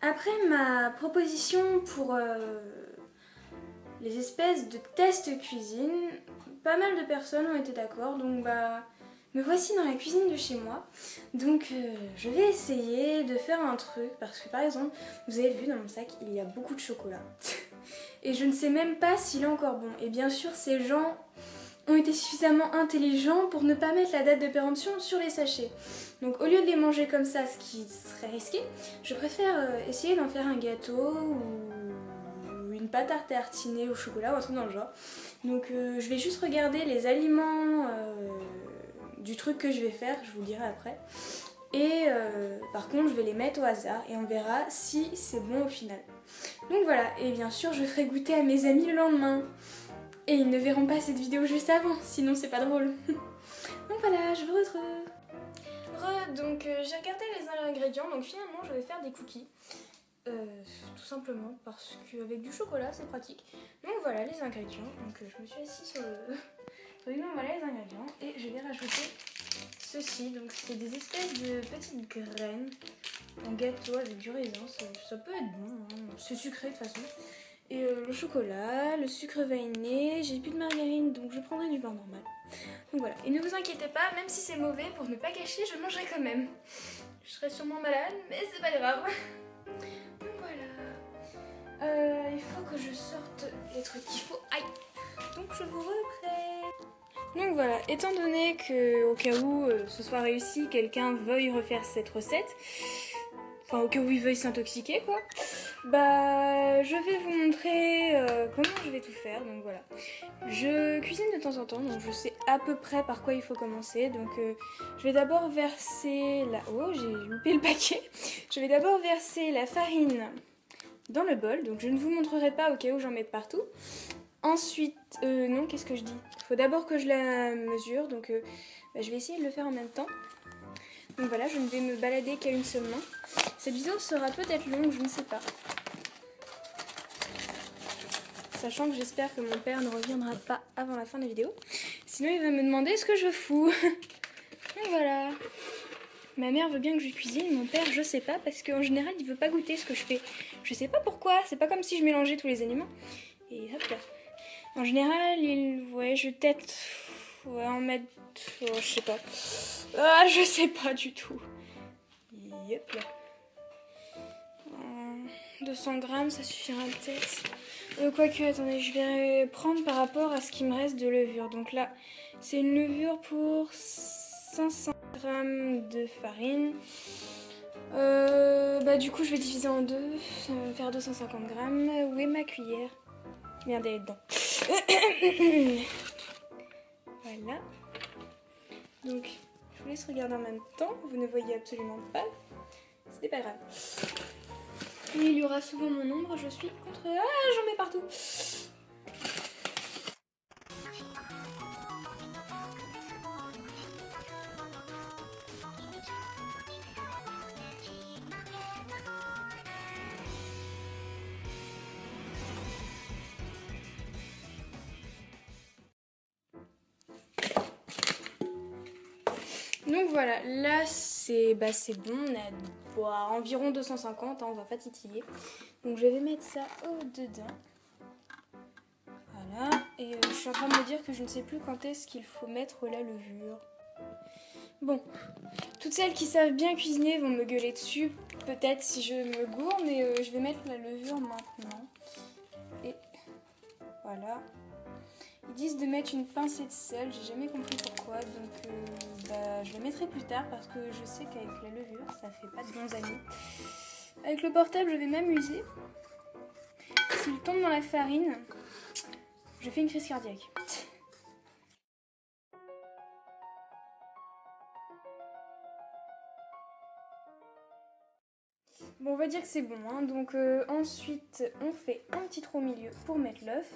après ma proposition pour les espèces de tests cuisine, pas mal de personnes ont été d'accord, donc bah me voici dans la cuisine de chez moi. Donc je vais essayer de faire un truc, parce que par exemple, vous avez vu dans mon sac, il y a beaucoup de chocolat. Et je ne sais même pas s'il est encore bon. Et bien sûr, ces gens ont été suffisamment intelligents pour ne pas mettre la date de péremption sur les sachets. Donc au lieu de les manger comme ça, ce qui serait risqué, je préfère essayer d'en faire un gâteau ou une pâte à tartiner au chocolat ou un truc dans le genre. Donc je vais juste regarder les aliments du truc que je vais faire, je vous dirai après. Et par contre je vais les mettre au hasard et on verra si c'est bon au final. Donc voilà, et bien sûr je ferai goûter à mes amis le lendemain. Et ils ne verront pas cette vidéo juste avant, sinon c'est pas drôle. Donc voilà, je vous retrouve. Donc j'ai regardé les ingrédients, donc finalement je vais faire des cookies. Tout simplement parce qu'avec du chocolat c'est pratique. Donc voilà les ingrédients, donc je me suis assise sur le... Donc voilà les ingrédients et je vais rajouter ceci, donc c'est des espèces de petites graines en gâteau avec du raisin, ça peut être bon, hein. C'est sucré de toute façon. Et le chocolat, le sucre vanillé, j'ai plus de margarine donc je prendrai du beurre normal. Donc voilà, et ne vous inquiétez pas, même si c'est mauvais, pour ne pas gâcher, je mangerai quand même. Je serai sûrement malade, mais c'est pas grave. Donc voilà, il faut que je sorte les trucs qu'il faut. Aïe. Donc je vous reprends. Donc voilà, étant donné que au cas où ce soit réussi, quelqu'un veuille refaire cette recette, enfin au cas où il veuille s'intoxiquer quoi, bah je vais vous montrer comment je vais tout faire. Donc voilà, je cuisine de temps en temps, donc je sais à peu près par quoi il faut commencer. Donc je vais d'abord verser la... Oh, j'ai loupé le paquet. Je vais d'abord verser la farine dans le bol, donc je ne vous montrerai pas au cas où j'en mette partout. Ensuite, non, qu'est-ce que je dis? Il faut d'abord que je la mesure, donc bah, je vais essayer de le faire en même temps. Donc voilà, je ne vais me balader qu'à une seule main. Cette vidéo sera peut-être longue, je ne sais pas. Sachant que j'espère que mon père ne reviendra pas avant la fin de la vidéo. Sinon, il va me demander ce que je fous. Donc voilà. Ma mère veut bien que je cuisine, mon père, je sais pas, parce qu'en général, il veut pas goûter ce que je fais. Je sais pas pourquoi, c'est pas comme si je mélangeais tous les aliments. Et hop là. En général, ouais, je vais peut-être en mettre... Oh, je sais pas. Ah, je sais pas du tout. Yep là. 200 grammes, ça suffira peut-être. Quoique, attendez, je vais prendre par rapport à ce qui me reste de levure. Donc là, c'est une levure pour 500 grammes de farine. Bah du coup, je vais diviser en deux. Ça va me faire 250 grammes. Où est ma cuillère? Merde, elle est dedans. Voilà. Donc, je vous laisse regarder en même temps. Vous ne voyez absolument pas. Ce n'est pas grave. Et il y aura souvent mon ombre. Je suis contre... Ah, j'en mets partout. Donc voilà, là c'est bon, on a environ 250, hein, on va pas titiller. Donc je vais mettre ça au-dedans. Voilà, et je suis en train de me dire que je ne sais plus quand est-ce qu'il faut mettre la levure. Bon, toutes celles qui savent bien cuisiner vont me gueuler dessus, peut-être si je me gourre, mais je vais mettre la levure maintenant. Et voilà. Ils disent de mettre une pincée de sel, j'ai jamais compris pourquoi, donc bah, je la mettrai plus tard parce que je sais qu'avec la levure, ça fait pas de bons amis. Avec le portable, je vais m'amuser. S'il tombe dans la farine, je fais une crise cardiaque. Bon, on va dire que c'est bon, hein. Donc ensuite, on fait un petit trou au milieu pour mettre l'œuf.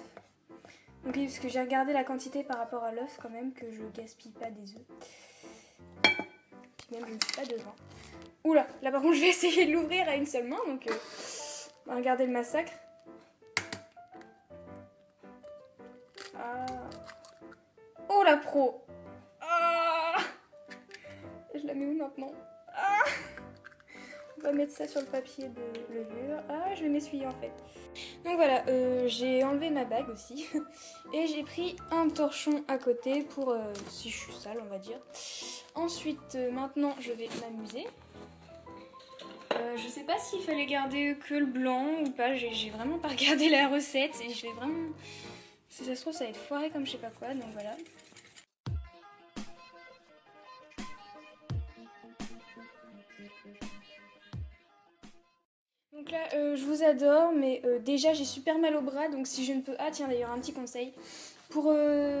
Donc oui, parce que j'ai regardé la quantité par rapport à l'œuf quand même, que je gaspille pas des œufs. Puis même, je ne suis pas devant. Oula, là par contre, je vais essayer de l'ouvrir à une seule main, donc on va regarder le massacre. Ah. Oh la pro. Ah. Je la mets où maintenant? Ah. pas mettre ça sur le papier de levure. Ah, je vais m'essuyer en fait. Donc voilà, j'ai enlevé ma bague aussi. Et j'ai pris un torchon à côté pour si je suis sale, on va dire. Ensuite, maintenant, je vais m'amuser. Je sais pas s'il fallait garder que le blanc ou pas. J'ai vraiment pas regardé la recette. Et je vais vraiment... Si ça se trouve, ça va être foiré comme je sais pas quoi. Donc voilà. Donc là, je vous adore, mais déjà j'ai super mal au bras, donc si je ne peux... Ah tiens, d'ailleurs, un petit conseil. Pour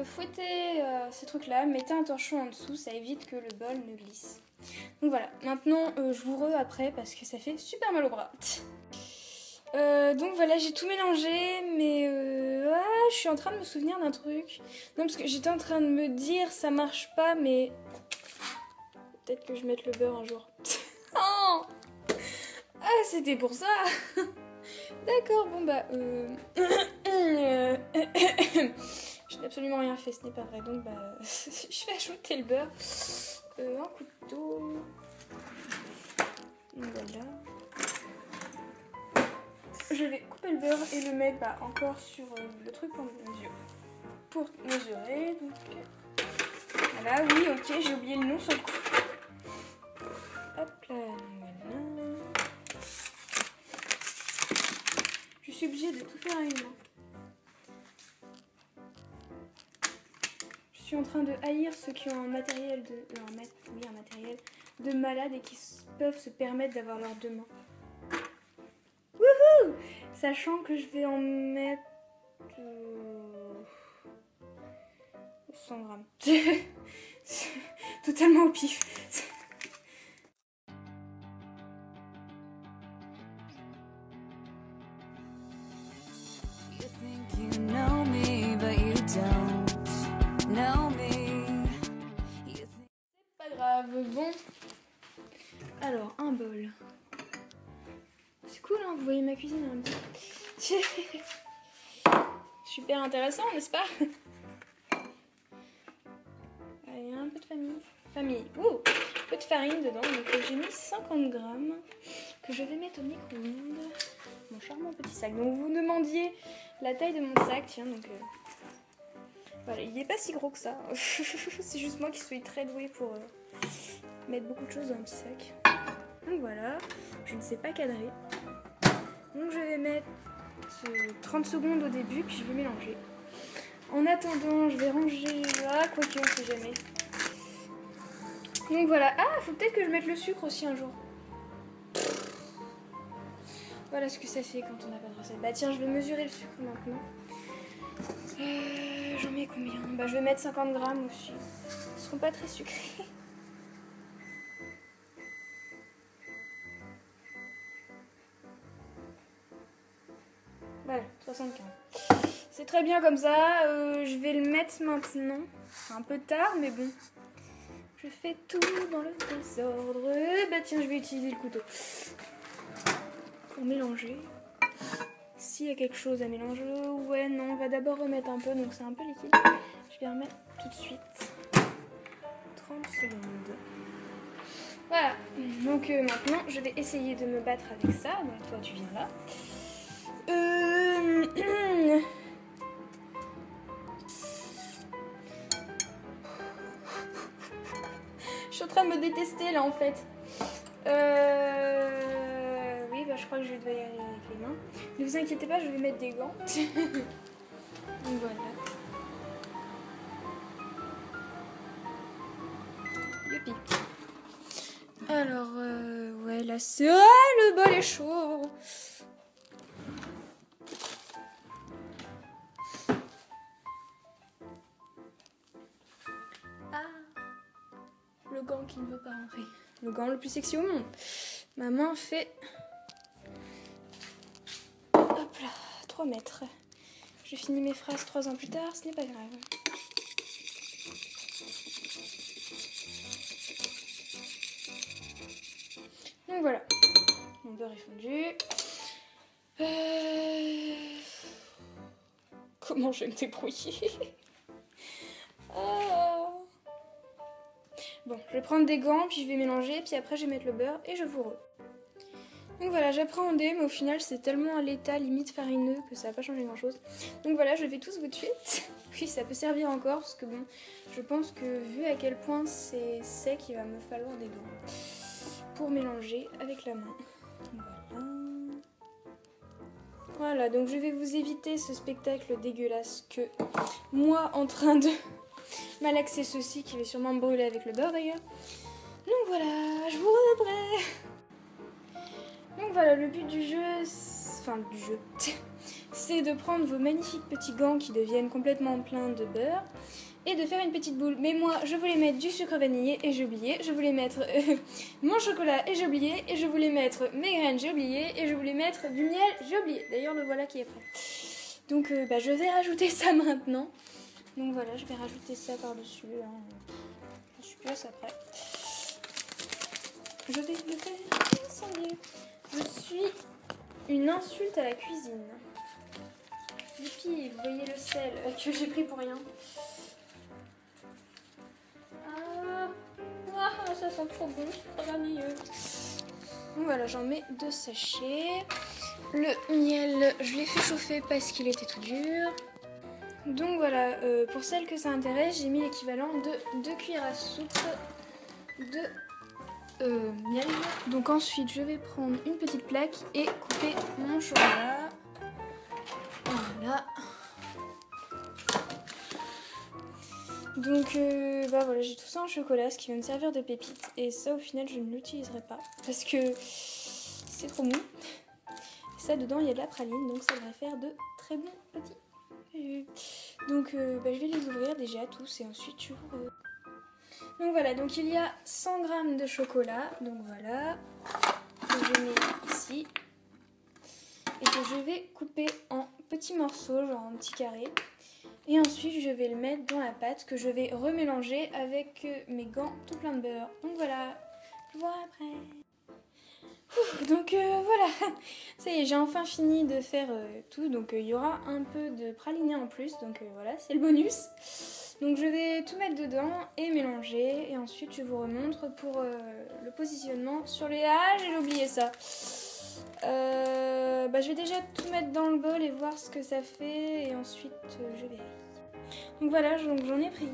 fouetter ces trucs-là, mettez un torchon en dessous, ça évite que le bol ne glisse. Donc voilà, maintenant je vous après parce que ça fait super mal au bras. Donc voilà, j'ai tout mélangé, mais je suis en train de me souvenir d'un truc. Non, parce que j'étais en train de me dire ça marche pas, mais peut-être que je mette le beurre un jour. Oh, ah, c'était pour ça. D'accord, bon bah... Je n'ai absolument rien fait, ce n'est pas vrai, donc bah... je vais ajouter le beurre. Un couteau... Voilà. Je vais couper le beurre et le mettre encore sur le truc pour mesure. Pour mesurer, donc... Voilà, oui, ok, j'ai oublié le nom sur le coup. Hop là, voilà. Je suis obligée de tout faire à une main. Je suis en train de haïr ceux qui ont un matériel de malade et qui peuvent se permettre d'avoir leurs deux mains. Wouhou! Sachant que je vais en mettre 100 grammes. Totalement au pif. Pas grave, bon. Alors, un bol. C'est cool, hein, vous voyez ma cuisine en même temps. Super intéressant, n'est-ce pas? Allez, un peu de famille. Ouh, un peu de farine dedans. Donc j'ai mis 50 grammes que je vais mettre au micro-ondes. Mon charmant petit sac. Donc vous demandiez la taille de mon sac, tiens, donc... Voilà, il n'est pas si gros que ça. C'est juste moi qui suis très douée pour mettre beaucoup de choses dans un petit sac. Donc voilà, je ne sais pas cadrer. Donc je vais mettre 30 secondes au début, puis je vais mélanger. En attendant, je vais ranger... Ah, quoique, on sait jamais. Donc voilà. Ah, faut peut-être que je mette le sucre aussi un jour. Voilà ce que ça fait quand on n'a pas de recette. Bah tiens, je vais mesurer le sucre maintenant. J'en mets combien? Bah je vais mettre 50 grammes aussi. Ils seront pas très sucrés. Voilà, 75. C'est très bien comme ça. Je vais le mettre maintenant. C'est un peu tard, mais bon. Je fais tout dans le désordre. Bah tiens, je vais utiliser le couteau pour mélanger. S'il y a quelque chose à mélanger, ouais, non, on va d'abord remettre un peu, donc c'est un peu liquide. Je vais remettre tout de suite 30 secondes. Voilà, donc maintenant je vais essayer de me battre avec ça. Donc toi tu viens là. Je suis en train de me détester là en fait. Oui, bah je crois que je dois y aller avec les mains. Ne vous inquiétez pas, je vais mettre des gants. Donc voilà. Youpi. Alors, ouais, là c'est... Ah, le bol est chaud. Ah, le gant qui ne veut pas rentrer. Le gant le plus sexy au monde. Ma main fait... Hop là, 3 mètres. Je finis mes phrases 3 ans plus tard, ce n'est pas grave. Donc voilà, mon beurre est fondu. Comment je vais me débrouiller? Bon, je vais prendre des gants, puis je vais mélanger, puis après je vais mettre le beurre et je vous re. Donc voilà, j'appréhendais, mais au final c'est tellement à l'état limite farineux que ça n'a pas changé grand chose. Donc voilà, je vais tous vous tuer. Oui, ça peut servir encore parce que bon, je pense que vu à quel point c'est sec, il va me falloir des doigts pour mélanger avec la main. Voilà. Voilà, donc je vais vous éviter ce spectacle dégueulasse que moi en train de malaxer ceci qui va sûrement me brûler avec le beurre d'ailleurs. Donc voilà, je vous reprends. Donc voilà, le but du jeu, c'est de prendre vos magnifiques petits gants qui deviennent complètement pleins de beurre et de faire une petite boule. Mais moi, je voulais mettre du sucre vanillé et j'ai oublié. Je voulais mettre mon chocolat et j'ai oublié. Et je voulais mettre mes graines, j'ai oublié. Et je voulais mettre du miel, j'ai oublié. D'ailleurs, le voilà qui est prêt. Donc je vais rajouter ça maintenant. Donc voilà, je vais rajouter ça par-dessus. Hein. Je suis plus ça prêt. Je vais le faire incendier. Je suis une insulte à la cuisine. Youpi, vous voyez le sel que j'ai pris pour rien. Ah, ça sent trop bon, c'est trop vanilleux. Donc voilà, j'en mets 2 sachets. Le miel, je l'ai fait chauffer parce qu'il était tout dur. Donc voilà, pour celles que ça intéresse, j'ai mis l'équivalent de 2 cuillères à soupe de miel. Donc ensuite je vais prendre une petite plaque et couper mon chocolat. Voilà. Donc voilà, j'ai tout ça en chocolat, ce qui va me servir de pépite. Et ça au final je ne l'utiliserai pas parce que c'est trop mou. Ça dedans il y a de la praline, donc ça devrait faire de très bons petits. Donc je vais les ouvrir déjà tous et ensuite je vous... Donc voilà, donc il y a 100 g de chocolat, donc voilà, que je mets ici et que je vais couper en petits morceaux, genre en petits carrés. Et ensuite je vais le mettre dans la pâte que je vais remélanger avec mes gants tout plein de beurre. Donc voilà, je vous vois après. Donc voilà, ça y est, j'ai enfin fini de faire tout, donc il y aura un peu de praliné en plus, donc voilà, c'est le bonus. Donc je vais tout mettre dedans et mélanger, et ensuite je vous remontre pour le positionnement sur les... Ah, j'ai oublié ça. Je vais déjà tout mettre dans le bol et voir ce que ça fait, et ensuite je verrai. Donc voilà, j'en ai pris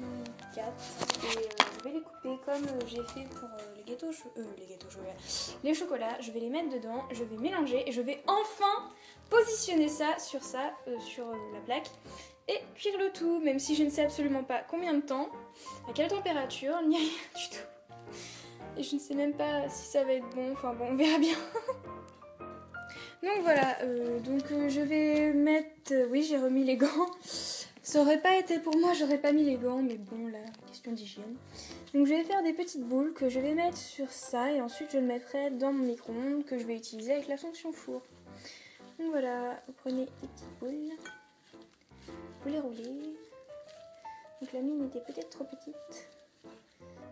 4 et je vais les couper comme j'ai fait pour les chocolats. Je vais les mettre dedans, je vais mélanger et je vais enfin positionner ça sur la plaque et cuire le tout, même si je ne sais absolument pas combien de temps, à quelle température, ni rien du tout. Et je ne sais même pas si ça va être bon, enfin bon, on verra bien. Donc voilà, je vais mettre... oui, j'ai remis les gants. Ça aurait pas été pour moi, j'aurais pas mis les gants, mais bon, là, question d'hygiène. Donc je vais faire des petites boules que je vais mettre sur ça et ensuite je le mettrai dans mon micro-ondes que je vais utiliser avec la fonction four. Donc voilà, vous prenez les petites boules, vous les roulez. Donc la mienne était peut-être trop petite.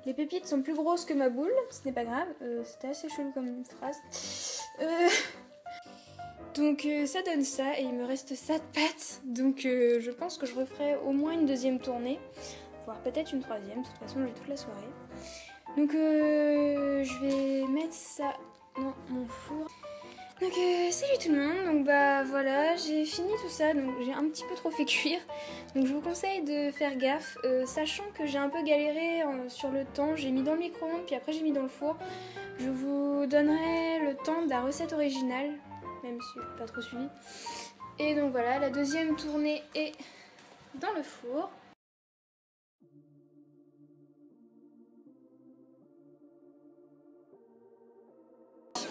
Les pépites sont plus grosses que ma boule, ce n'est pas grave, c'était assez chelou comme phrase. Donc ça donne ça et il me reste ça de pâte, donc je pense que je referai au moins une deuxième tournée, voire peut-être une troisième, de toute façon j'ai toute la soirée. Donc je vais mettre ça dans mon four. Donc salut tout le monde, donc voilà, j'ai fini tout ça, donc j'ai un petit peu trop fait cuire. Donc je vous conseille de faire gaffe, sachant que j'ai un peu galéré sur le temps, j'ai mis dans le micro-ondes puis après j'ai mis dans le four. Je vous donnerai le temps de la recette originale, même si je n'ai pas trop suivi. Et donc voilà, la deuxième tournée est dans le four.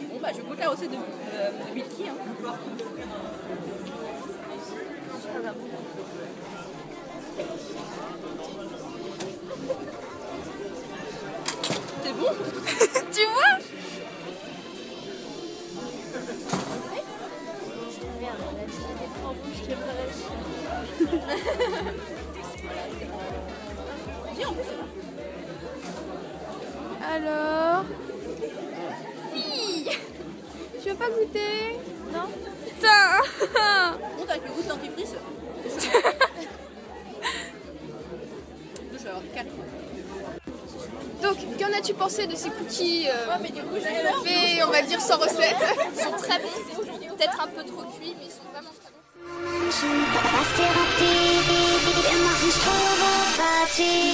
Bon je goûte la recette de Milky. Hein. C'est bon. Tu vois? Alors? Oui! Tu veux pas goûter? Non? Putain! Monte avec le goût de dentifrice. Je vais avoir 4. Donc, qu'en as-tu pensé de ces cookies faits, on va dire, sans recette? Ils sont très bons, peut-être un peu trop cuits, mais ils sont vraiment très bons. Was dir auf die, wir machen's Probe-Party.